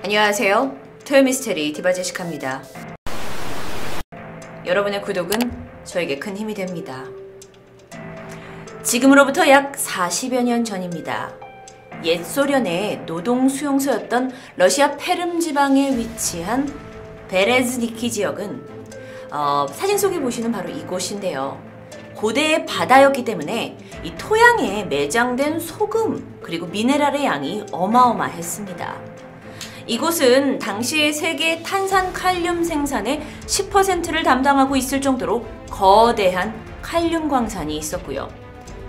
안녕하세요. 토요미스테리 디바제시카입니다. 여러분의 구독은 저에게 큰 힘이 됩니다. 지금으로부터 약 40여 년 전입니다. 옛 소련의 노동 수용소였던 러시아 페름 지방에 위치한 베레즈니키 지역은 사진 속에 보시는 바로 이곳인데요. 고대의 바다였기 때문에 이 토양에 매장된 소금 그리고 미네랄의 양이 어마어마했습니다. 이곳은 당시 세계 탄산 칼륨 생산의 10%를 담당하고 있을 정도로 거대한 칼륨 광산이 있었고요.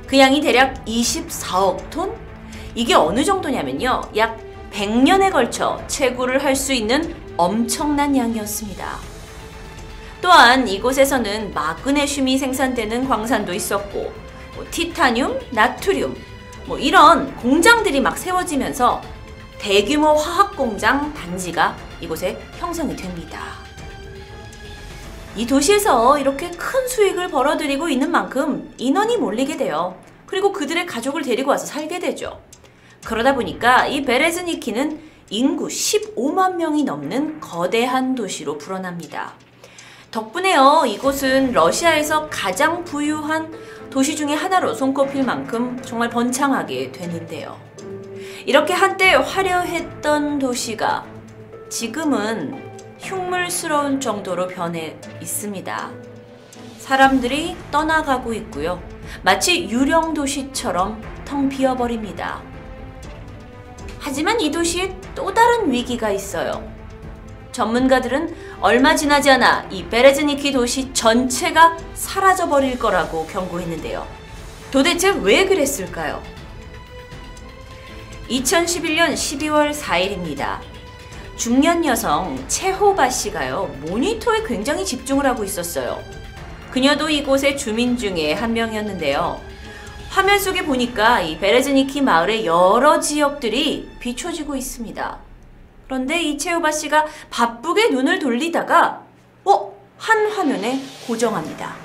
그 양이 대략 24억 톤? 이게 어느 정도냐면요. 약 100년에 걸쳐 채굴을 할 수 있는 엄청난 양이었습니다. 또한 이곳에서는 마그네슘이 생산되는 광산도 있었고 티타늄, 나트륨 이런 공장들이 막 세워지면서 대규모 화학공장 단지가 이곳에 형성이 됩니다. 이 도시에서 이렇게 큰 수익을 벌어들이고 있는 만큼 인원이 몰리게 돼요. 그리고 그들의 가족을 데리고 와서 살게 되죠. 그러다 보니까 이 베레즈니키는 인구 15만 명이 넘는 거대한 도시로 불어납니다. 덕분에요, 이곳은 러시아에서 가장 부유한 도시 중에 하나로 손꼽힐 만큼 정말 번창하게 되는데요. 이렇게 한때 화려했던 도시가 지금은 흉물스러운 정도로 변해 있습니다. 사람들이 떠나가고 있고요. 마치 유령 도시처럼 텅 비어버립니다. 하지만 이 도시에 또 다른 위기가 있어요. 전문가들은 얼마 지나지 않아 이 베레즈니키 도시 전체가 사라져버릴 거라고 경고했는데요. 도대체 왜 그랬을까요? 2011년 12월 4일입니다. 중년 여성 체호바 씨가요, 모니터에 굉장히 집중을 하고 있었어요. 그녀도 이곳의 주민 중에 한 명이었는데요. 화면 속에 보니까 이 베레즈니키 마을의 여러 지역들이 비춰지고 있습니다. 그런데 이 체호바 씨가 바쁘게 눈을 돌리다가 한 화면에 고정합니다.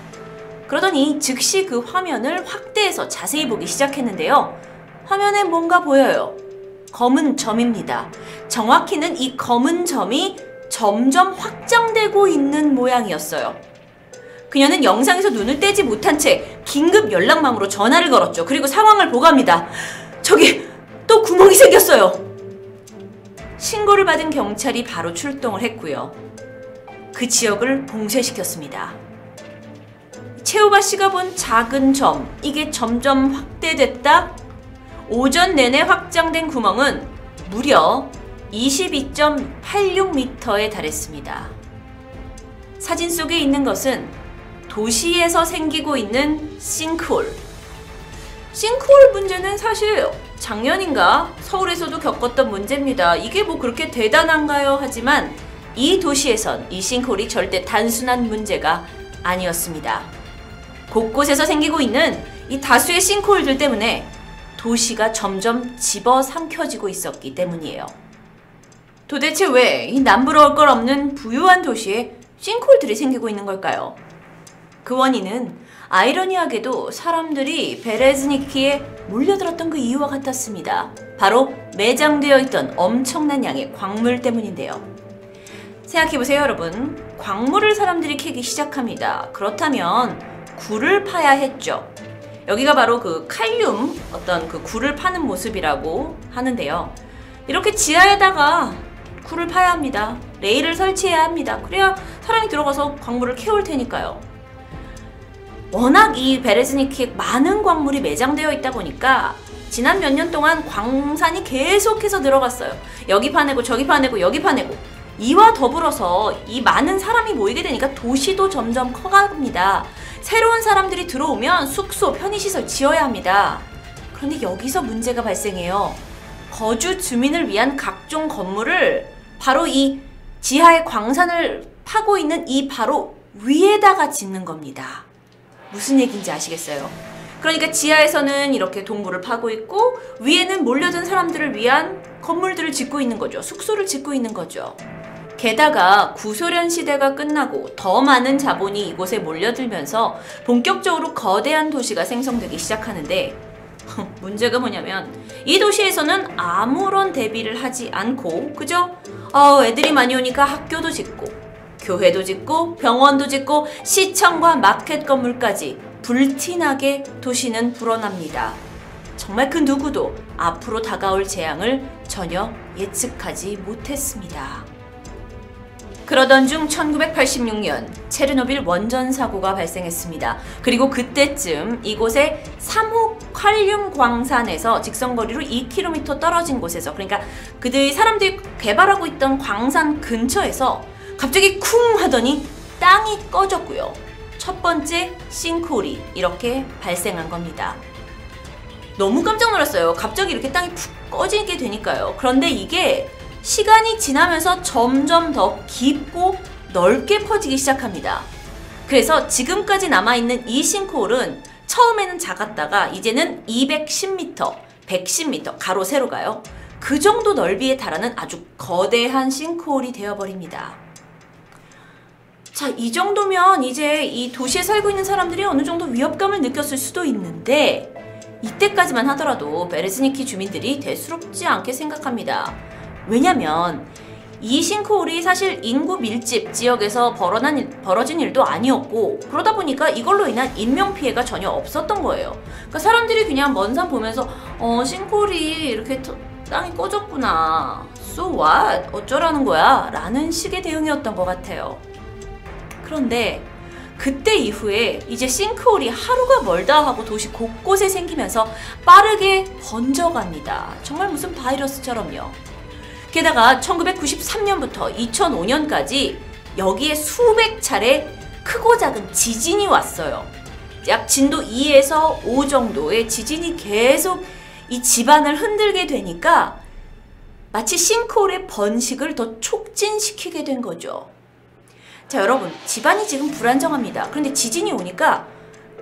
그러더니 즉시 그 화면을 확대해서 자세히 보기 시작했는데요. 화면에 뭔가 보여요. 검은 점입니다. 정확히는 이 검은 점이 점점 확장되고 있는 모양이었어요. 그녀는 영상에서 눈을 떼지 못한 채 긴급 연락망으로 전화를 걸었죠. 그리고 상황을 보고합니다. 저기 또 구멍이 생겼어요. 신고를 받은 경찰이 바로 출동을 했고요. 그 지역을 봉쇄시켰습니다. 체호바 씨가 본 작은 점, 이게 점점 확대됐다. 오전 내내 확장된 구멍은 무려 22.86m에 달했습니다. 사진 속에 있는 것은 도시에서 생기고 있는 싱크홀. 싱크홀 문제는 사실 작년인가 서울에서도 겪었던 문제입니다. 이게 그렇게 대단한가요? 하지만 이 도시에선 이 싱크홀이 절대 단순한 문제가 아니었습니다. 곳곳에서 생기고 있는 이 다수의 싱크홀들 때문에 도시가 점점 집어삼켜지고 있었기 때문이에요. 도대체 왜 이 남부러울 걸 없는 부유한 도시에 싱크홀들이 생기고 있는 걸까요? 그 원인은 아이러니하게도 사람들이 베레즈니키에 몰려들었던 그 이유와 같았습니다. 바로 매장되어 있던 엄청난 양의 광물 때문인데요. 생각해보세요, 여러분. 광물을 사람들이 캐기 시작합니다. 그렇다면 굴을 파야 했죠. 여기가 바로 그 칼륨 그 굴을 파는 모습이라고 하는데요. 이렇게 지하에다가 굴을 파야 합니다. 레일을 설치해야 합니다. 그래야 사람이 들어가서 광물을 캐올 테니까요. 워낙 이 베레즈니키에 많은 광물이 매장되어 있다 보니까 지난 몇 년 동안 광산이 계속해서 늘어갔어요. 여기 파내고 저기 파내고 여기 파내고. 이와 더불어서 이 많은 사람이 모이게 되니까 도시도 점점 커갑니다. 새로운 사람들이 들어오면 숙소, 편의시설 지어야 합니다. 그런데 여기서 문제가 발생해요. 거주 주민을 위한 각종 건물을 바로 이 지하의 광산을 파고 있는 이 바로 위에다가 짓는 겁니다. 무슨 얘기인지 아시겠어요? 그러니까 지하에서는 이렇게 동굴을 파고 있고 위에는 몰려든 사람들을 위한 건물들을 짓고 있는 거죠. 숙소를 짓고 있는 거죠. 게다가 구소련 시대가 끝나고 더 많은 자본이 이곳에 몰려들면서 본격적으로 거대한 도시가 생성되기 시작하는데 문제가 뭐냐면 이 도시에서는 아무런 대비를 하지 않고 그죠? 애들이 많이 오니까 학교도 짓고 교회도 짓고 병원도 짓고 시청과 마켓 건물까지 불티나게 도시는 불어납니다. 정말 그 누구도 앞으로 다가올 재앙을 전혀 예측하지 못했습니다. 그러던 중 1986년 체르노빌 원전 사고가 발생했습니다. 그리고 그때쯤 이곳의 3호 칼륨 광산에서 직선거리로 2km 떨어진 곳에서, 그러니까 그들이 사람들이 개발하고 있던 광산 근처에서 갑자기 쿵 하더니 땅이 꺼졌고요. 첫 번째 싱크홀이 이렇게 발생한 겁니다. 너무 깜짝 놀랐어요. 갑자기 이렇게 땅이 푹 꺼지게 되니까요. 그런데 이게 시간이 지나면서 점점 더 깊고 넓게 퍼지기 시작합니다. 그래서 지금까지 남아있는 이 싱크홀은 처음에는 작았다가 이제는 210m, 110m, 가로 세로가요. 그 정도 넓이에 달하는 아주 거대한 싱크홀이 되어버립니다. 자, 이 정도면 이제 이 도시에 살고 있는 사람들이 어느 정도 위협감을 느꼈을 수도 있는데 이때까지만 하더라도 베레즈니키 주민들이 대수롭지 않게 생각합니다. 왜냐면 이 싱크홀이 사실 인구 밀집 지역에서 벌어진 일도 아니었고 그러다 보니까 이걸로 인한 인명피해가 전혀 없었던 거예요. 그러니까 사람들이 그냥 먼 산 보면서 싱크홀이 이렇게 땅이 꺼졌구나, so what? 어쩌라는 거야? 라는 식의 대응이었던 것 같아요. 그런데 그때 이후에 이제 싱크홀이 하루가 멀다 하고 도시 곳곳에 생기면서 빠르게 번져갑니다. 정말 무슨 바이러스처럼요. 게다가 1993년부터 2005년까지 여기에 수백 차례 크고 작은 지진이 왔어요. 약 진도 2에서 5 정도의 지진이 계속 이 집안을 흔들게 되니까 마치 싱크홀의 번식을 더 촉진시키게 된 거죠. 자, 여러분, 집안이 지금 불안정합니다. 그런데 지진이 오니까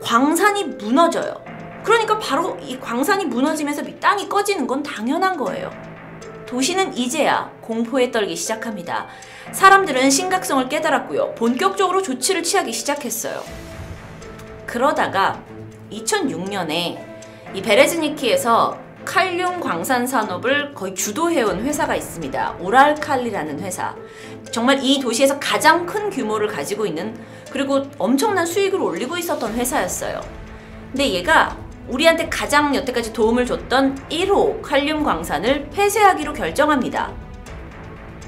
광산이 무너져요. 그러니까 바로 이 광산이 무너지면서 땅이 꺼지는 건 당연한 거예요. 도시는 이제야 공포에 떨기 시작합니다. 사람들은 심각성을 깨달았고요. 본격적으로 조치를 취하기 시작했어요. 그러다가 2006년에 이 베레즈니키에서 칼륨 광산 산업을 거의 주도해온 회사가 있습니다. 오랄칼리라는 회사. 정말 이 도시에서 가장 큰 규모를 가지고 있는, 그리고 엄청난 수익을 올리고 있었던 회사였어요. 근데 얘가 우리한테 가장 여태까지 도움을 줬던 1호 칼륨 광산을 폐쇄하기로 결정합니다.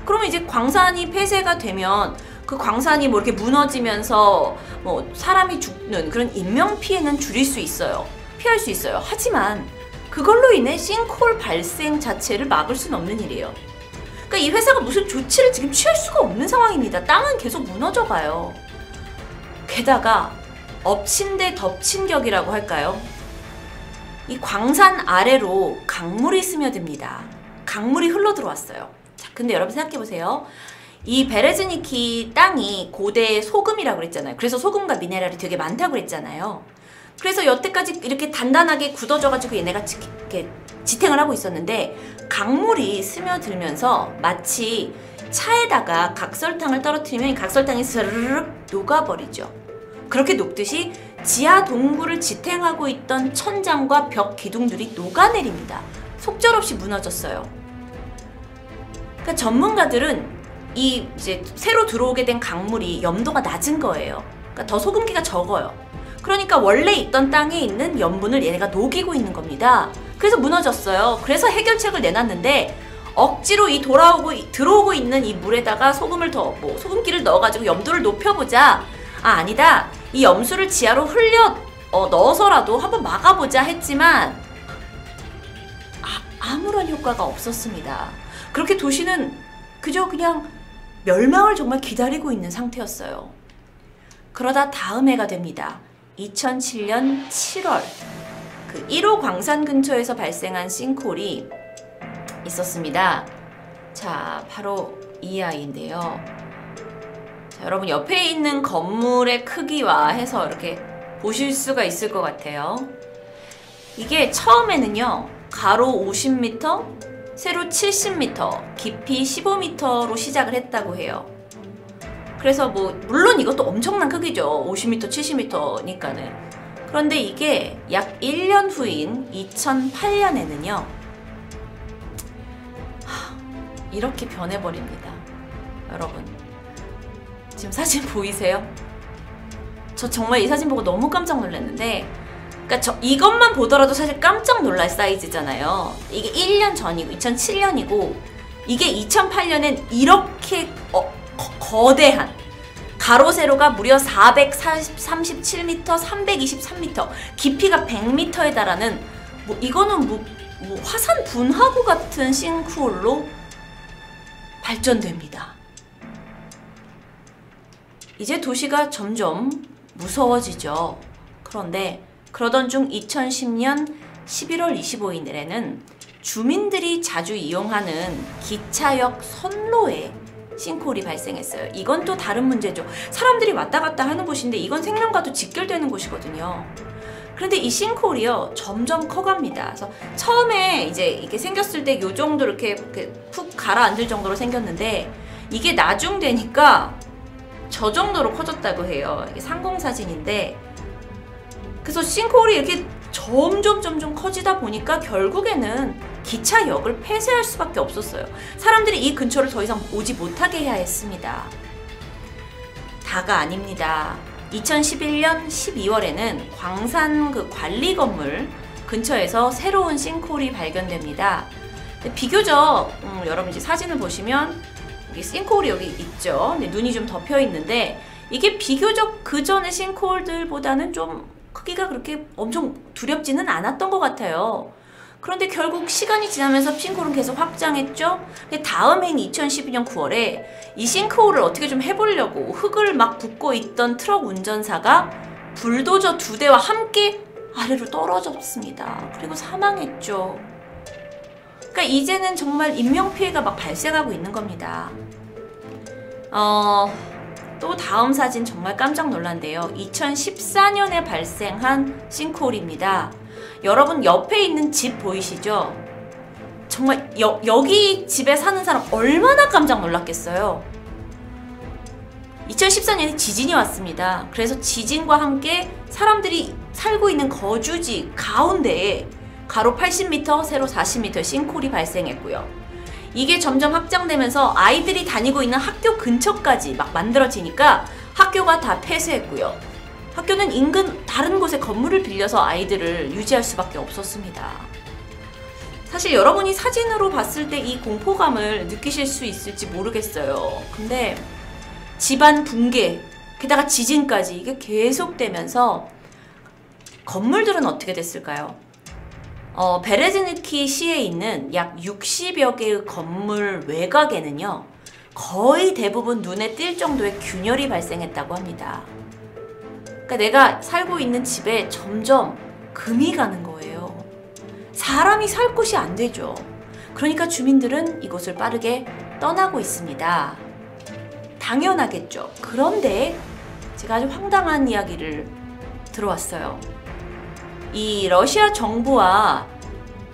그러면 이제 광산이 폐쇄가 되면 그 광산이 뭐 이렇게 무너지면서 뭐 사람이 죽는 그런 인명피해는 줄일 수 있어요. 피할 수 있어요. 하지만 그걸로 인해 싱크홀 발생 자체를 막을 수는 없는 일이에요. 그러니까 이 회사가 무슨 조치를 지금 취할 수가 없는 상황입니다. 땅은 계속 무너져 가요. 게다가 엎친 데 덮친 격이라고 할까요? 이 광산 아래로 강물이 스며듭니다. 강물이 흘러 들어왔어요. 자, 근데 여러분 생각해보세요. 이 베레즈니키 땅이 고대 소금이라고 그랬잖아요. 그래서 소금과 미네랄이 되게 많다고 그랬잖아요. 그래서 여태까지 이렇게 단단하게 굳어져가지고 얘네가 이렇게 지탱을 하고 있었는데 강물이 스며들면서 마치 차에다가 각설탕을 떨어뜨리면 이 각설탕이 스르륵 녹아버리죠. 그렇게 녹듯이 지하 동굴을 지탱하고 있던 천장과 벽 기둥들이 녹아내립니다. 속절없이 무너졌어요. 그러니까 전문가들은 이 이제 새로 들어오게 된 강물이 염도가 낮은 거예요. 그러니까 더 소금기가 적어요. 그러니까 원래 있던 땅에 있는 염분을 얘네가 녹이고 있는 겁니다. 그래서 무너졌어요. 그래서 해결책을 내놨는데 억지로 이 들어오고 있는 이 물에다가 소금기를 넣어가지고 염도를 높여보자. 아니다. 이 염수를 지하로 넣어서라도 한번 막아보자 했지만 아무런 효과가 없었습니다. 그렇게 도시는 그냥 멸망을 정말 기다리고 있는 상태였어요. 그러다 다음 해가 됩니다. 2007년 7월 그 1호 광산 근처에서 발생한 싱크홀이 있었습니다. 자, 바로 이 아이인데요. 자, 여러분 옆에 있는 건물의 크기와 해서 이렇게 보실 수가 있을 것 같아요. 이게 처음에는요, 가로 50m, 세로 70m, 깊이 15m로 시작을 했다고 해요. 그래서 물론 이것도 엄청난 크기죠. 50m, 70m니까는. 그런데 이게 약 1년 후인 2008년에는요. 이렇게 변해버립니다. 여러분 지금 사진 보이세요? 저 정말 이 사진 보고 너무 깜짝 놀랐는데, 그러니까 이것만 보더라도 사실 깜짝 놀랄 사이즈잖아요. 이게 1년 전이고 2007년이고 이게 2008년엔 이렇게 거대한 가로 세로가 무려 437m, 323m, 깊이가 100m에 달하는 이거는 뭐 화산 분화구 같은 싱크홀로 발전됩니다. 이제 도시가 점점 무서워지죠. 그런데 그러던 중 2010년 11월 25일에는 주민들이 자주 이용하는 기차역 선로에 싱크홀이 발생했어요. 이건 또 다른 문제죠. 사람들이 왔다 갔다 하는 곳인데 이건 생명과도 직결되는 곳이거든요. 그런데 이 싱크홀이요 점점 커갑니다. 그래서 처음에 이제 이게 생겼을 때 요 정도 이렇게 푹 가라앉을 정도로 생겼는데 이게 나중 되니까 저 정도로 커졌다고 해요. 이게 상공사진인데, 그래서 싱크홀이 이렇게 점점 커지다 보니까 결국에는 기차역을 폐쇄할 수밖에 없었어요. 사람들이 이 근처를 더 이상 오지 못하게 해야 했습니다. 다가 아닙니다. 2011년 12월에는 광산 관리 건물 근처에서 새로운 싱크홀이 발견됩니다. 비교적 여러분 이제 사진을 보시면 여기 싱크홀이 여기 있죠. 눈이 좀 덮여 있는데 이게 비교적 그 전의 싱크홀들보다는 좀 크기가 그렇게 엄청 두렵지는 않았던 것 같아요. 그런데 결국 시간이 지나면서 싱크홀은 계속 확장했죠. 근데 다음 해인 2012년 9월에 이 싱크홀을 어떻게 좀 해보려고 흙을 막 붓고 있던 트럭 운전사가 불도저 2대와 함께 아래로 떨어졌습니다. 그리고 사망했죠. 그러니까 이제는 정말 인명피해가 막 발생하고 있는 겁니다. 또 다음 사진 정말 깜짝 놀란데요. 2014년에 발생한 싱크홀입니다. 여러분 옆에 있는 집 보이시죠? 정말 여기 집에 사는 사람 얼마나 깜짝 놀랐겠어요. 2014년에 지진이 왔습니다. 그래서 지진과 함께 사람들이 살고 있는 거주지 가운데에 가로 80m, 세로 40m 싱크홀이 발생했고요. 이게 점점 확장되면서 아이들이 다니고 있는 학교 근처까지 막 만들어지니까 학교가 다 폐쇄했고요. 학교는 인근 다른 곳에 건물을 빌려서 아이들을 유지할 수밖에 없었습니다. 사실 여러분이 사진으로 봤을 때 이 공포감을 느끼실 수 있을지 모르겠어요. 근데 집안 붕괴, 게다가 지진까지 이게 계속되면서 건물들은 어떻게 됐을까요? 베레즈니키 시에 있는 약 60여 개의 건물 외곽에는요 거의 대부분 눈에 띌 정도의 균열이 발생했다고 합니다. 그러니까 내가 살고 있는 집에 점점 금이 가는 거예요. 사람이 살 곳이 안 되죠. 그러니까 주민들은 이곳을 빠르게 떠나고 있습니다. 당연하겠죠. 그런데 제가 아주 황당한 이야기를 들어왔어요. 이 러시아 정부와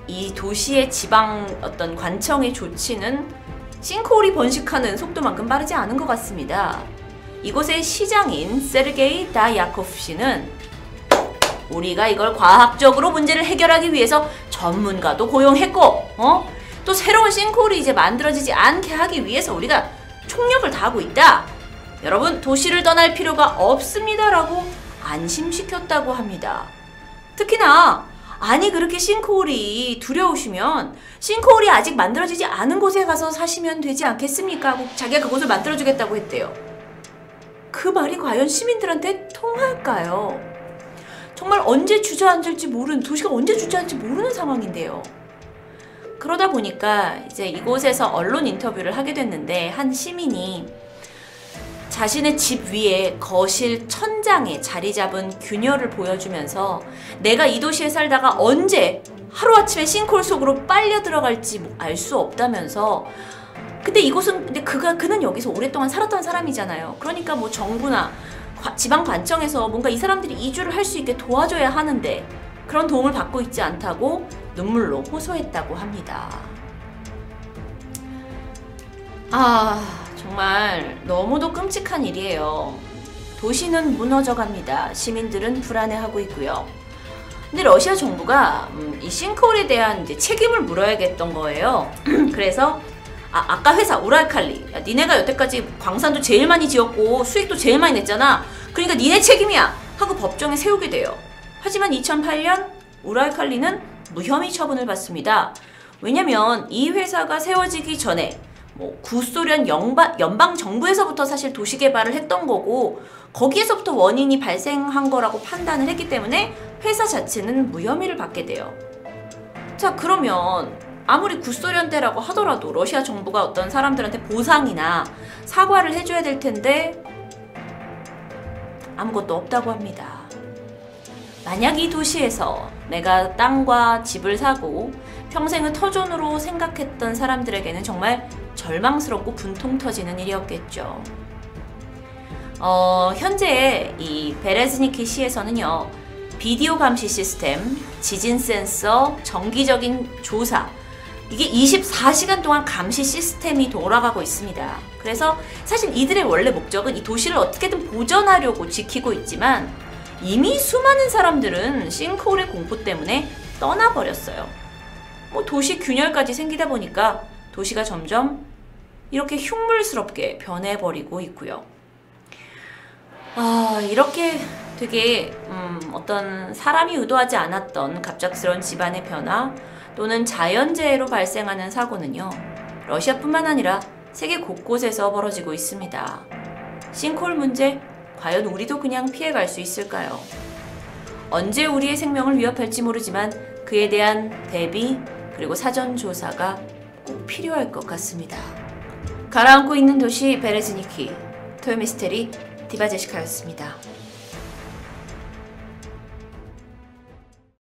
이 도시의 지방 어떤 관청의 조치는 싱크홀이 번식하는 속도만큼 빠르지 않은 것 같습니다. 이곳의 시장인 세르게이 다야코프 씨는 우리가 이걸 과학적으로 문제를 해결하기 위해서 전문가도 고용했고 또 새로운 싱크홀이 이제 만들어지지 않게 하기 위해서 우리가 총력을 다하고 있다. 여러분 도시를 떠날 필요가 없습니다 라고 안심시켰다고 합니다. 특히나 아니 그렇게 싱크홀이 두려우시면 싱크홀이 아직 만들어지지 않은 곳에 가서 사시면 되지 않겠습니까? 하고 자기가 그곳을 만들어주겠다고 했대요. 그 말이 과연 시민들한테 통할까요? 정말 언제 주저앉을지 모르는, 도시가 언제 주저앉을지 모르는 상황인데요. 그러다 보니까 이제 이곳에서 언론 인터뷰를 하게 됐는데 한 시민이 자신의 집 위에 거실 천장에 자리 잡은 균열을 보여주면서 내가 이 도시에 살다가 언제 하루아침에 싱크홀 속으로 빨려 들어갈지 알 수 없다면서, 근데 이곳은 근데 그는 여기서 오랫동안 살았던 사람이잖아요. 그러니까 뭐 정부나 지방 관청에서 뭔가 이 사람들이 이주를 할 수 있게 도와줘야 하는데 그런 도움을 받고 있지 않다고 눈물로 호소했다고 합니다. 정말 너무도 끔찍한 일이에요. 도시는 무너져갑니다. 시민들은 불안해하고 있고요. 근데 러시아 정부가 이 싱크홀에 대한 이제 책임을 물어야겠던 거예요. 그래서 아까 회사 우랄칼리, 야, 니네가 여태까지 광산도 제일 많이 지었고 수익도 제일 많이 냈잖아. 그러니까 니네 책임이야 하고 법정에 세우게 돼요. 하지만 2008년 우랄칼리는 무혐의 처분을 받습니다. 왜냐면 이 회사가 세워지기 전에 구소련 연방 정부에서부터 사실 도시 개발을 했던 거고 거기에서부터 원인이 발생한 거라고 판단을 했기 때문에 회사 자체는 무혐의를 받게 돼요. 자, 그러면 아무리 구소련 때라고 하더라도 러시아 정부가 어떤 사람들한테 보상이나 사과를 해줘야 될 텐데 아무것도 없다고 합니다. 만약 이 도시에서 내가 땅과 집을 사고 평생을 터전으로 생각했던 사람들에게는 정말 절망스럽고 분통 터지는 일이었겠죠. 현재 이 베레즈니키 시에서는요, 비디오 감시 시스템, 지진 센서, 정기적인 조사, 이게 24시간 동안 감시 시스템이 돌아가고 있습니다. 그래서 사실 이들의 원래 목적은 이 도시를 어떻게든 보전하려고 지키고 있지만 이미 수많은 사람들은 싱크홀의 공포 때문에 떠나버렸어요. 도시 균열까지 생기다 보니까 도시가 점점 이렇게 흉물스럽게 변해버리고 있고요. 이렇게 되게 어떤 사람이 의도하지 않았던 갑작스러운 집안의 변화 또는 자연재해로 발생하는 사고는요, 러시아뿐만 아니라 세계 곳곳에서 벌어지고 있습니다. 싱크홀 문제, 과연 우리도 그냥 피해갈 수 있을까요? 언제 우리의 생명을 위협할지 모르지만 그에 대한 대비 그리고 사전 조사가 꼭 필요할 것 같습니다. 가라앉고 있는 도시 베레즈니키, 토요미스테리 디바제시카였습니다.